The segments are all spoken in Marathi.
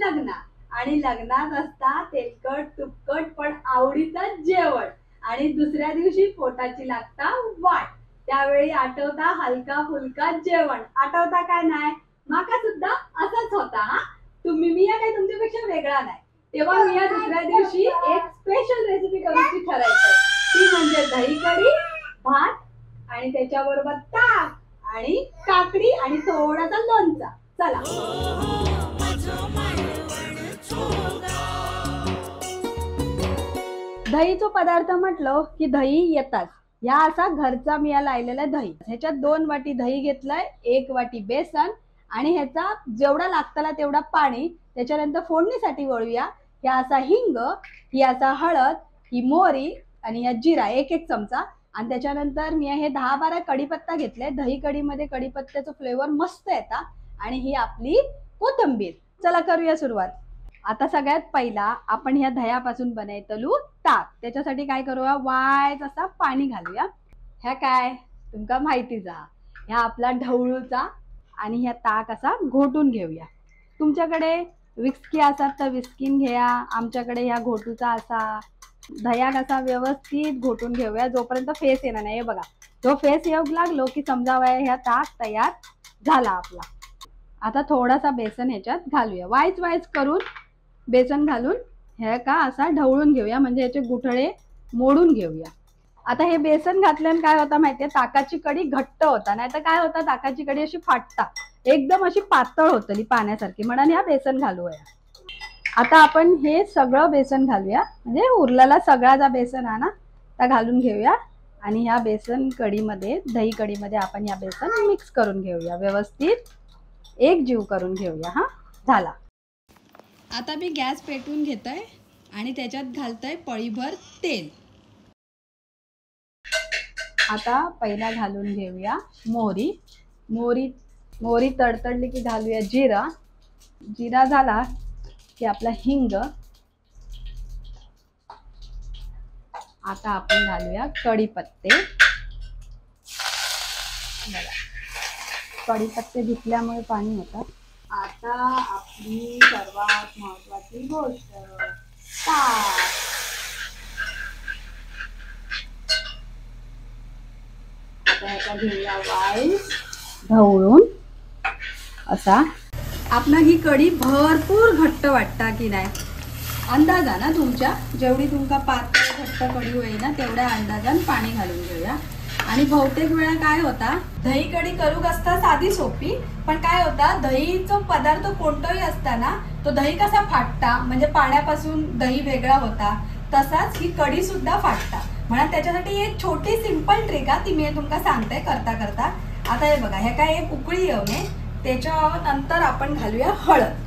लग्न आणि लग्नात असता तेलकट तुपकट पण आवडीचं जेवण आणि दुसऱ्या दिवशी पोटाची लागता वाट। त्यावेळी आठवता हलका फुलका जेवण आठवता काय नाही माका सुद्धा असंच होता हा। तुम्ही मिया काही तुमच्यापेक्षा वेगळा नाही। तेव्हा मिया दुसऱ्या दिवशी एक स्पेशल रेसिपी करायची ठरायचं ती म्हणजे दही कढी भात आणि त्याच्याबरोबर ताक आणि काकडी आणि थोडासा लोणचा। चला दहीचो पदार्थ म्हटलं की दही येतात। या असा घरचा मिया लायलेला दही ह्याच्यात 2 वाटी दही घेतलंय 1 वाटी बेसन आणि ह्याचा जेवढा लागताला तेवढा पाणी। त्याच्यानंतर फोडणीसाठी वळूया या असा हिंग ही असा हळद ही मोहरी आणि या जिरा 1 चमचा आणि त्याच्यानंतर मी हे 10-12 कढीपत्ता घेतले। दही कढीमध्ये कढीपत्त्याचं फ्लेवर मस्त येता आणि ही आपली कोथिंबीर। चला करूया सुरुवात। आता सगळ्यात पहिला आपण ह्या दह्यापासून बनवतलू ताक। त्याच्यासाठी काय करूया वायच असा पाणी घालूया। ह्या काय तुमका माहितीच हा ह्या आपला ढवळूचा आणि ह्या ताक असा घोटून घेऊया। तुमच्याकडे विस्की असतात तर विस्कीन घ्या आमच्याकडे ह्या घोटूचा असा दह्याक असा व्यवस्थित घोटून घेऊया जोपर्यंत फेस येणार नाही। बघा जो फेस येऊ लागलो की समजावया ह्या ताक तयार झाला आपला। आता थोडासा बेसन ह्याच्यात घालूया वायच वायच करून बेसन घालून हे का असा ढवळून घेऊया म्हणजे याचे गुठळे मोडून घेऊया। आता हे बेसन घातल्याने काय होता माहितीये ताकाची कढी घट्ट होता नाही तर काय होता ताकाची कढी अशी फाटता एकदम अशी पातळ होतली पाण्यासारखी म्हणून ह्या बेसन घालूया। आता आपण हे सगळं बेसन घालूया म्हणजे उरलेला सगळा जा बेसन आहे ना त्या घालून घेऊया आणि ह्या बेसन कढीमध्ये दही कढीमध्ये आपण ह्या बेसन मिक्स करून घेऊया व्यवस्थित एक जीव करून घेऊया। हा झाला। आता मी गॅस पेटवून घेतोय आणि त्याच्यात घालतोय पळीभर तेल। आता पहिला घालून घेऊया मोहरी मोहरी तडतडली की घालूया जिरा झाला की आपला हिंग। आता आपण घालूया कढीपत्ते। कढीपत्ते धुतल्यामुळे पाणी होतं। आता आपली सर्वात महत्वाची गोष्ट ताक। आता ह्याचा घेऊया वाईस ढवळून असा। आपला ही कढी भरपूर घट्ट वाटता की नाही अंदाजा ना तुमच्या जेवढी तुमका पातळ घट्ट कढी होईल ना तेवढ्या अंदाजान पाणी घालून घेऊया। आणि बहुतेक वेळा काय होता दही कढी करूक असता साधी सोपी पण काय होता दहीचा पदार्थ कोणताही असताना तो दही कसा फाटता म्हणजे पाण्यापासून दही वेगळा होता तसाच ही कढी सुद्धा फाटता म्हणून त्याच्यासाठी एक छोटी सिंपल ट्रिक आहे ती मी तुमका सांगते करता करता। आता हे बघा हे काय एक उकळी येऊने त्याच्यानंतर आपण घालूया हळद।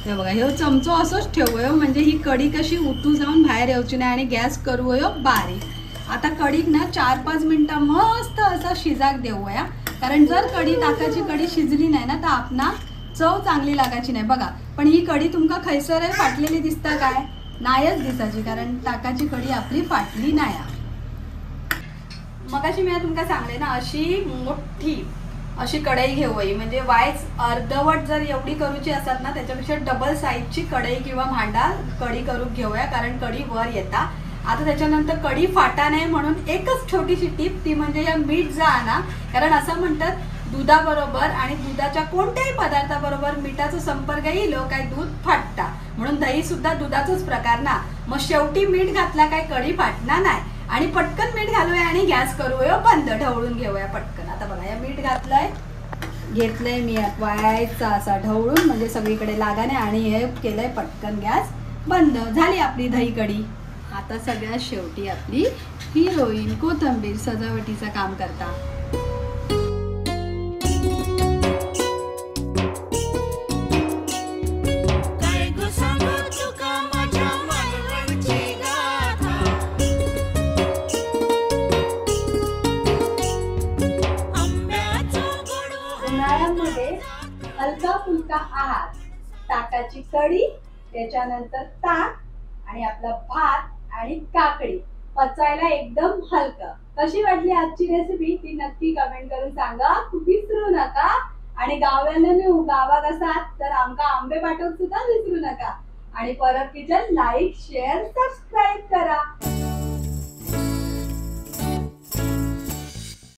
हे बघा हे चमचो असोच ठेवूया म्हणजे ही कढी कशी उतू जाऊन बाहेर यायची नाही आणि गॅस करूया बारीक। आता कढीक ना 4-5 मिनिटं मस्त असा शिजाक देऊया कारण जर कढी ताकाची कढी शिजली नाही ना तर आपणा चव चांगली लागायची नाही। बघा पण ही कढी तुमका खैसर आहे फाटलेली दिसता काय नाहीच दिसायची कारण ताकाची कढी आपली फाटली नाही। मगाशी मी तुमका सांगले ना अशी मोठी अशी कढई घेऊया म्हणजे वायच अर्धवट जर एवढी करूची असतात ना त्याच्यापेक्षा डबल साईजची कढई किंवा भांडा कढी करून घेऊया कारण कढी वर येता। आता त्याच्यानंतर कढी फाटा नाही म्हणून एकच छोटीशी टीप ती म्हणजे या मीठ जा ना कारण असं म्हणतात दुधाबरोबर आणि दुधाच्या कोणत्याही पदार्थाबरोबर मिठाचा संपर्क येईल काय दूध फाटता म्हणून दही सुद्धा दुधाचाच प्रकार ना मग शेवटी मीठ घातला काय कढी फाटणार नाही। आणि पटकन मीठ घालूया आणि गॅस करूया बंद ढवळून घेऊया पटकन। आता बघा या मीठ घेतलंय मी वायाचा असा ढवळून म्हणजे सगळीकडे लागाने आणि हे केलंय पटकन गॅस बंद झाली आपली दही कढी। आता सगळ्यात शेवटी आपली हिरोईन कोथिंबीर सजावटीचं काम करता। हलका फुलका आहार ताकाची कढी त्याच्यानंतर ताक आणि आपला भात आणि काकडी पचायला एकदम हलका। कशी वाटली आजची रेसिपी ती नक्की कमेंट करून सांगा विसरू नका आणि गावाला गावाक असात तर आमका आंबे पाठवूक सुद्धा विसरू नका. आणि परत किचन लाईक शेअर सबस्क्राईब करा.